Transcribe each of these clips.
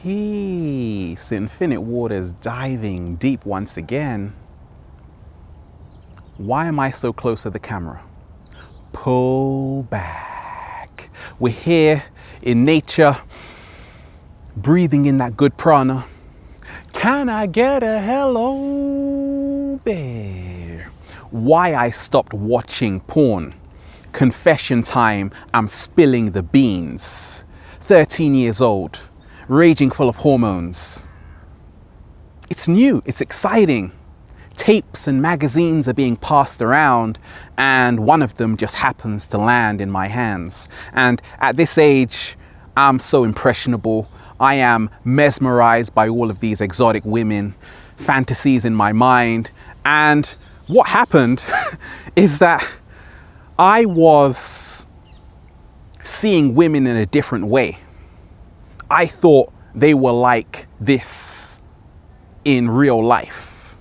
Peace, infinite waters, diving deep once again. Why am I so close to the camera? Pull back. We're here in nature, breathing in that good prana. Can I get a hello there? Why I stopped watching porn. Confession time, I'm spilling the beans. 13 years old, raging full of hormones. It's new, it's exciting. Tapes and magazines are being passed around, and one of them just happens to land in my hands. And at this age, I'm so impressionable. I am mesmerized by all of these exotic women, fantasies in my mind. And what happened is that I was seeing women in a different way. I thought they were like this in real life.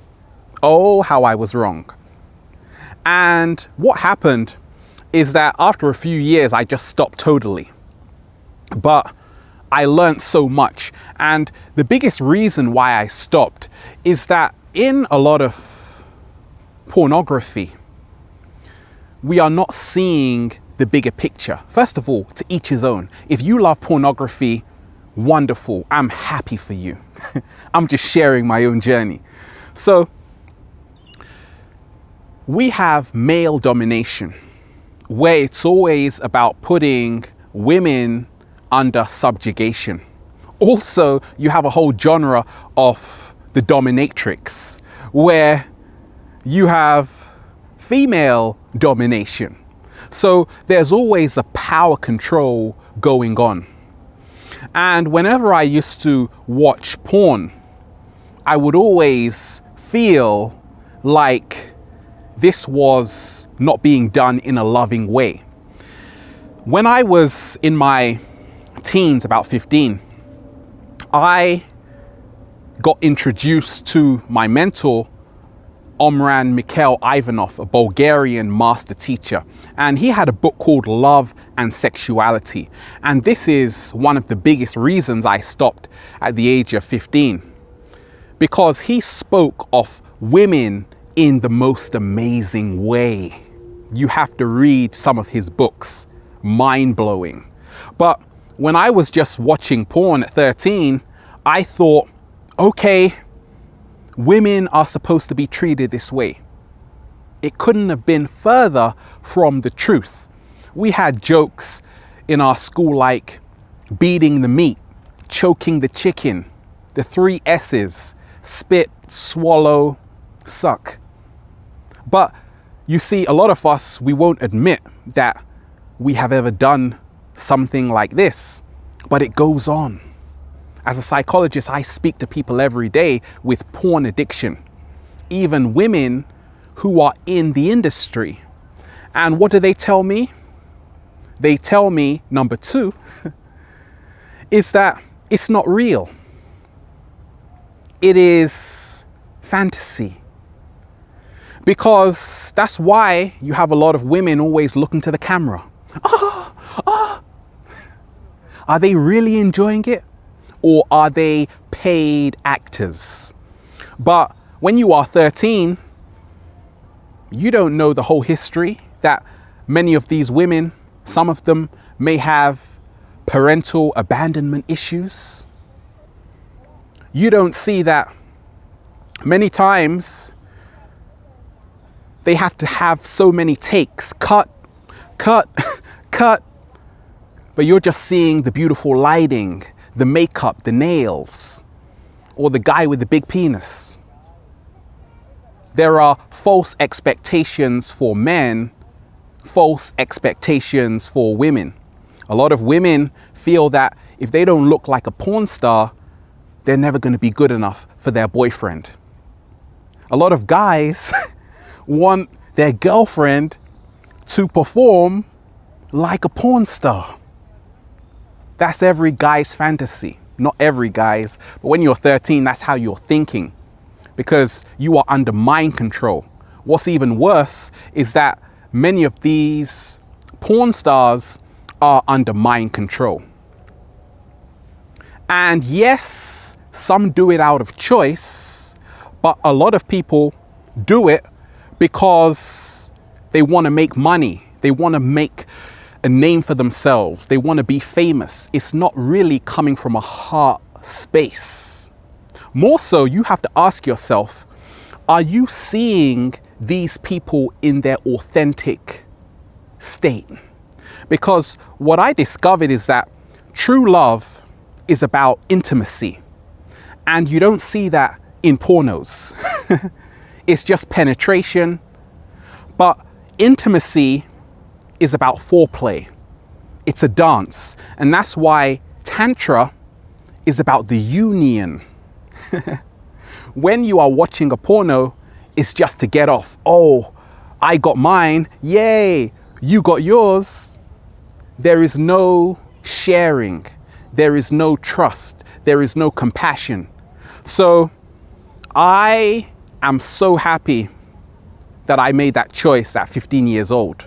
Oh, how I was wrong. And what happened is that after a few years, I just stopped totally. But I learned so much. And the biggest reason why I stopped is that in a lot of pornography, we are not seeing the bigger picture. First of all, to each his own. If you love pornography, wonderful. I'm happy for you. I'm just sharing my own journey. So we have male domination, where it's always about putting women under subjugation. Also, you have a whole genre of the dominatrix, where you have female domination. So there's always a power control going on. And whenever I used to watch porn, I would always feel like this was not being done in a loving way. When I was in my teens, about 15, I got introduced to my mentor, Omran Mikhail Ivanov, a Bulgarian master teacher. And he had a book called Love and Sexuality. And this is one of the biggest reasons I stopped at the age of 15. Because he spoke of women in the most amazing way. You have to read some of his books. Mind-blowing. But when I was just watching porn at 13, I thought, okay, women are supposed to be treated this way. It couldn't have been further from the truth. We had jokes in our school like beating the meat, choking the chicken, the 3 S's, spit, swallow, suck. But you see, a lot of us, we won't admit that we have ever done something like this, but it goes on. As a psychologist, I speak to people every day with porn addiction, even women who are in the industry. And what do they tell me? They tell me, number 2, is that it's not real. It is fantasy. Because that's why you have a lot of women always looking to the camera. Are they really enjoying it? Or are they paid actors? But when you are 13, you don't know the whole history that many of these women, some of them may have parental abandonment issues. You don't see that many times they have to have so many takes, cut, cut, but you're just seeing the beautiful lighting, the makeup, the nails, or the guy with the big penis. There are false expectations for men, false expectations for women. A lot of women feel that if they don't look like a porn star, they're never going to be good enough for their boyfriend. A lot of guys want their girlfriend to perform like a porn star. That's every guy's fantasy. Not every guy's, but when you're 13, that's how you're thinking, because you are under mind control. What's even worse is that many of these porn stars are under mind control. And yes, some do it out of choice, but a lot of people do it because they want to make money. They want to make a name for themselves. They want to be famous. It's not really coming from a heart space. More so, you have to ask yourself, are you seeing these people in their authentic state? Because what I discovered is that true love is about intimacy. And you don't see that in pornos. It's just penetration. But intimacy is about foreplay. It's a dance. And that's why Tantra is about the union. When you are watching a porno, it's just to get off. Oh, I got mine. Yay, you got yours. There is no sharing. There is no trust. There is no compassion. So I am so happy that I made that choice at 15 years old.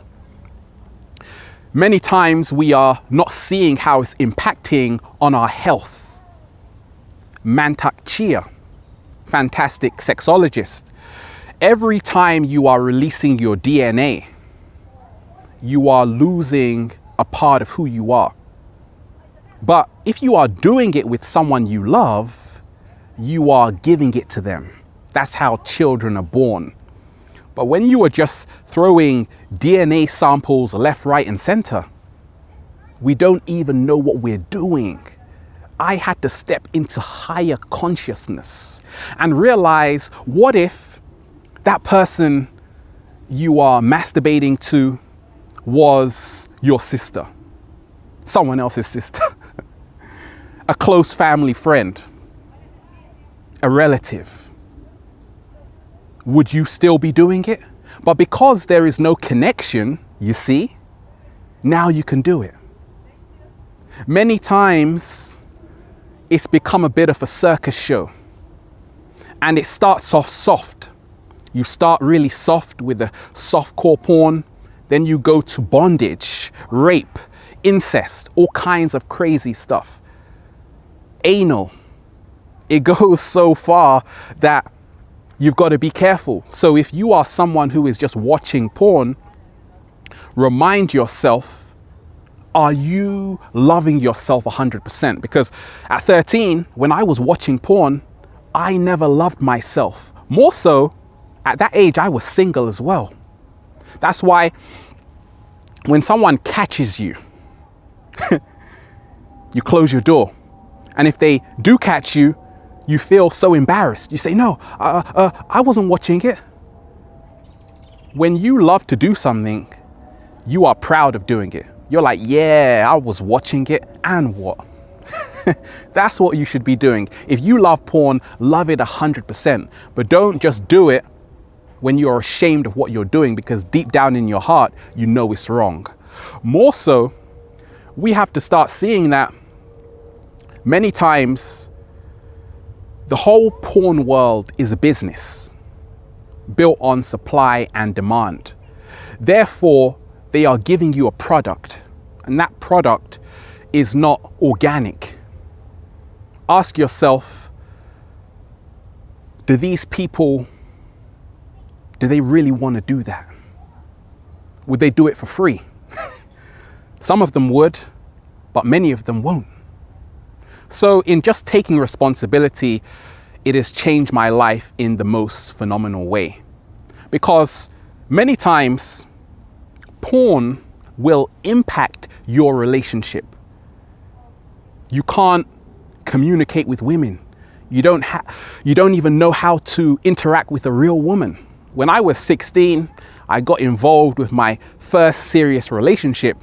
Many times we are not seeing how it's impacting on our health. Mantak Chia, fantastic sexologist. Every time you are releasing your DNA, you are losing a part of who you are. But if you are doing it with someone you love, you are giving it to them. That's how children are born. But when you are just throwing DNA samples left, right, and center, we don't even know what we're doing. I had to step into higher consciousness and realize, what if that person you are masturbating to was your sister, someone else's sister, a close family friend, a relative? Would you still be doing it? But because there is no connection, you see, now you can do it. Many times it's become a bit of a circus show, and it starts off soft. You start really soft with the softcore porn, then you go to bondage, rape, incest, all kinds of crazy stuff. Anal. It goes so far that you've got to be careful. So if you are someone who is just watching porn, remind yourself, are you loving yourself 100%? Because at 13, when I was watching porn, I never loved myself. More so, at that age, I was single as well. That's why when someone catches you, you close your door. And if they do catch you, you feel so embarrassed. You say, no, I wasn't watching it. When you love to do something, you are proud of doing it. You're like, yeah, I was watching it, and what? That's what you should be doing. If you love porn, love it 100%. But don't just do it when you're ashamed of what you're doing, because deep down in your heart, you know it's wrong. More so, we have to start seeing that many times the whole porn world is a business built on supply and demand. Therefore, they are giving you a product, and that product is not organic. Ask yourself, do these people, do they really want to do that? Would they do it for free? Some of them would, but many of them won't. So in just taking responsibility, it has changed my life in the most phenomenal way. Because many times, porn will impact your relationship. You can't communicate with women. You don't even know how to interact with a real woman. When I was 16, I got involved with my first serious relationship,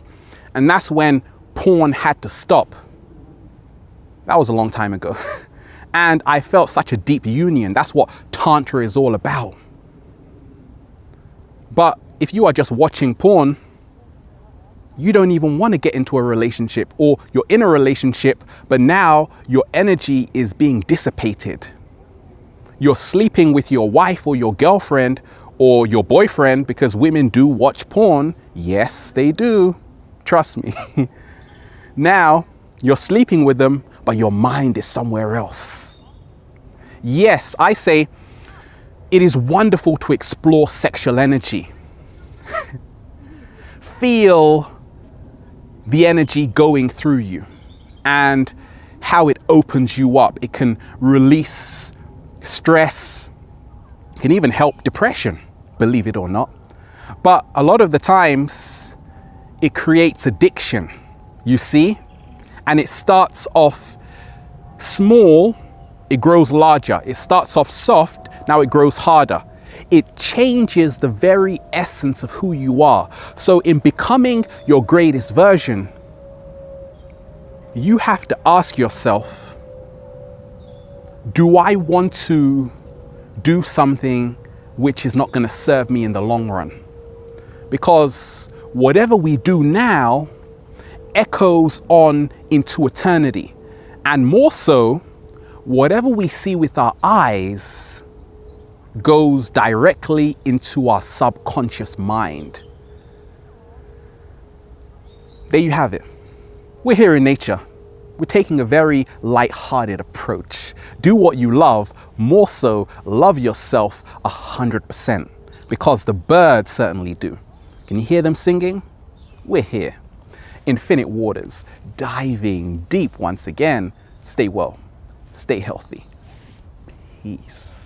and that's when porn had to stop. That was a long time ago. And I felt such a deep union. That's what Tantra is all about. But if you are just watching porn, you don't even want to get into a relationship, or you're in a relationship, but now your energy is being dissipated. You're sleeping with your wife or your girlfriend or your boyfriend, because women do watch porn. Yes, they do. Trust me. Now you're sleeping with them, but your mind is somewhere else. Yes, I say it is wonderful to explore sexual energy. Feel the energy going through you and how it opens you up. It can release stress, it can even help depression, believe it or not. But a lot of the times it creates addiction, you see, and it starts off small, it grows larger. It starts off soft, now it grows harder. It changes the very essence of who you are. So in becoming your greatest version, you have to ask yourself, do I want to do something which is not going to serve me in the long run? Because whatever we do now echoes on into eternity. And more so, whatever we see with our eyes goes directly into our subconscious mind. There you have it. We're here in nature. We're taking a very light-hearted approach. Do what you love, more so love yourself 100%, because the birds certainly do. Can you hear them singing? We're here. Infinite waters, diving deep once again. Stay well, stay healthy. Peace.